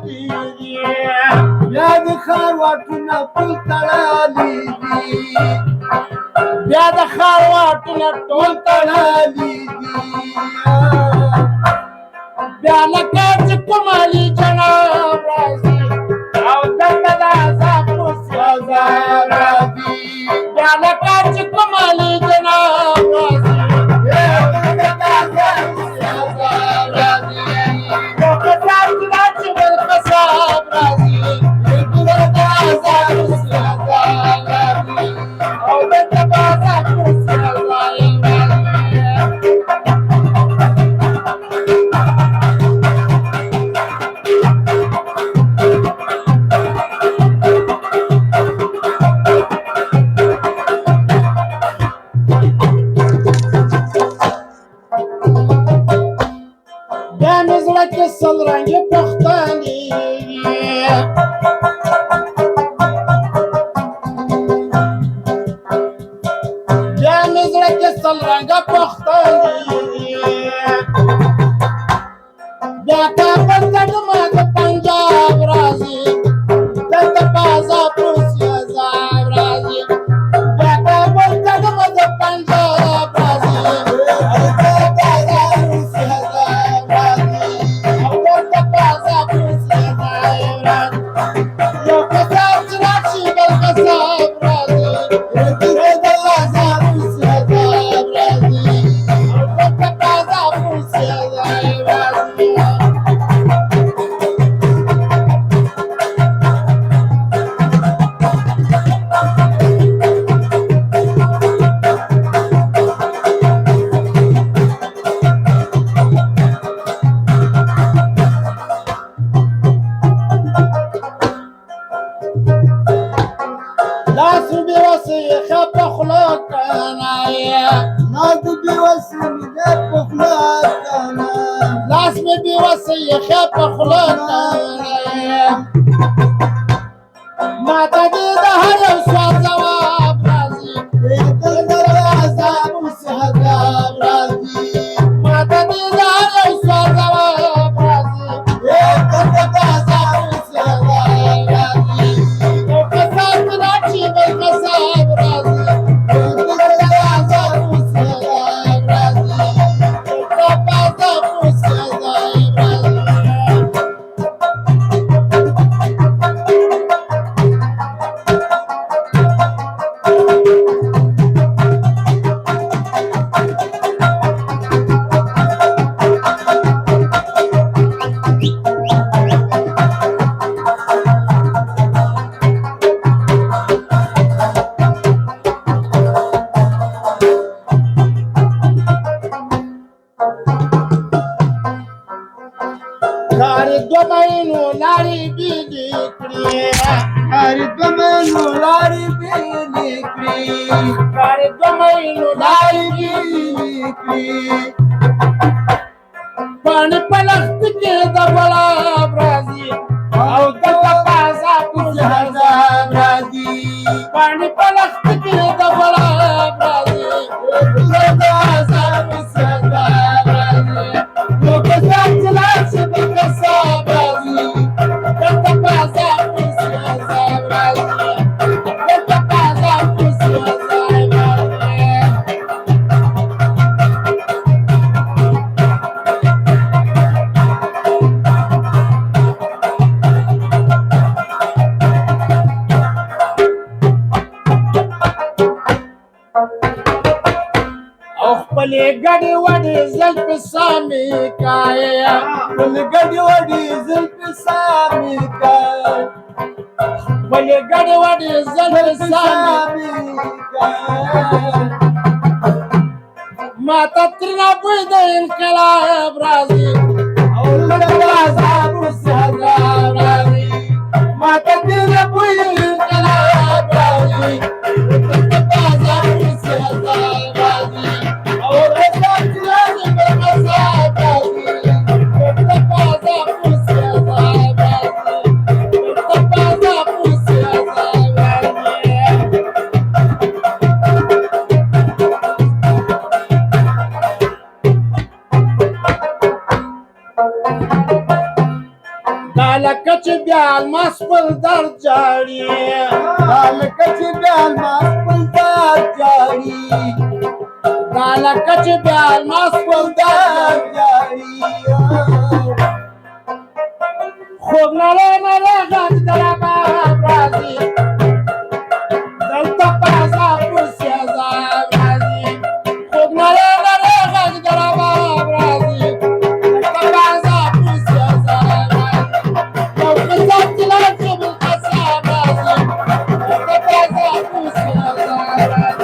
دي بیا د خارواتونه ټول تړلي دي بیا د خارواتونه ټول تړلي دي بیا لکه چې کوم علي جناب راځي او دلته د عذاب اوسي عذاب راځي بیا لکه چې کوم علي جناب راځي سلرنگ پختنی جان زرک سلرنگ پختنی بیا کابل تنمد پنجاب رازی دلت بازا پوسی عذاب رازی بیا کابل تنمد پنجاب رازی لاس میں بھی وسیع خیپ خلاتا ماتا دی دہر سواد جواب رازی دل در عذاب سے عذاب رازی ماتا دی دہر سواد جواب رازی دل در عذاب سے عذاب رازی تو قصاب راچی بل قصاب رازی دل در عذاب سے عذاب رازی पानी पलख्त के दबला ब्राजी आओ दल्ला पासा कुछ हजार ब्राजी पानी पलख्त के दबला ब्राजी दल्ला पासा कुछ हजार ब्राजी लोग साथ चला से बकसा ब्राजी दल्ला पासा कुछ हजार ब्राजी दल्ला पासा कुछ हजार पले गड़ी वड़ी ज़ल्फ़ सामी काया पले गड़ी वड़ी ज़ल्फ़ सामी काया पले गड़ी वड़ी ज़ल्फ़ सामी काया माता त्रिना बुइद इनकलाब राज़ी और आज़ाब से हज़ार राज़ी माता त्रिना बुइद इनकलाब राज़ी आज़ाब से हज़ार राज़ी لکه چې بیا الماس پر در جاړي لکه چې بیا الماس پر در جاړي لکه چې بیا الماس پر در جاړي خوب نره نره غږ د رباب راځي دلته په عذاب پسې عذاب راځي خوب نره نره غږ د رباب راځي دلته په عذاب پسې عذاب راځي یو قصاب چې لا چې بل قصاب راځي دلته په عذاب پسې عذاب راځي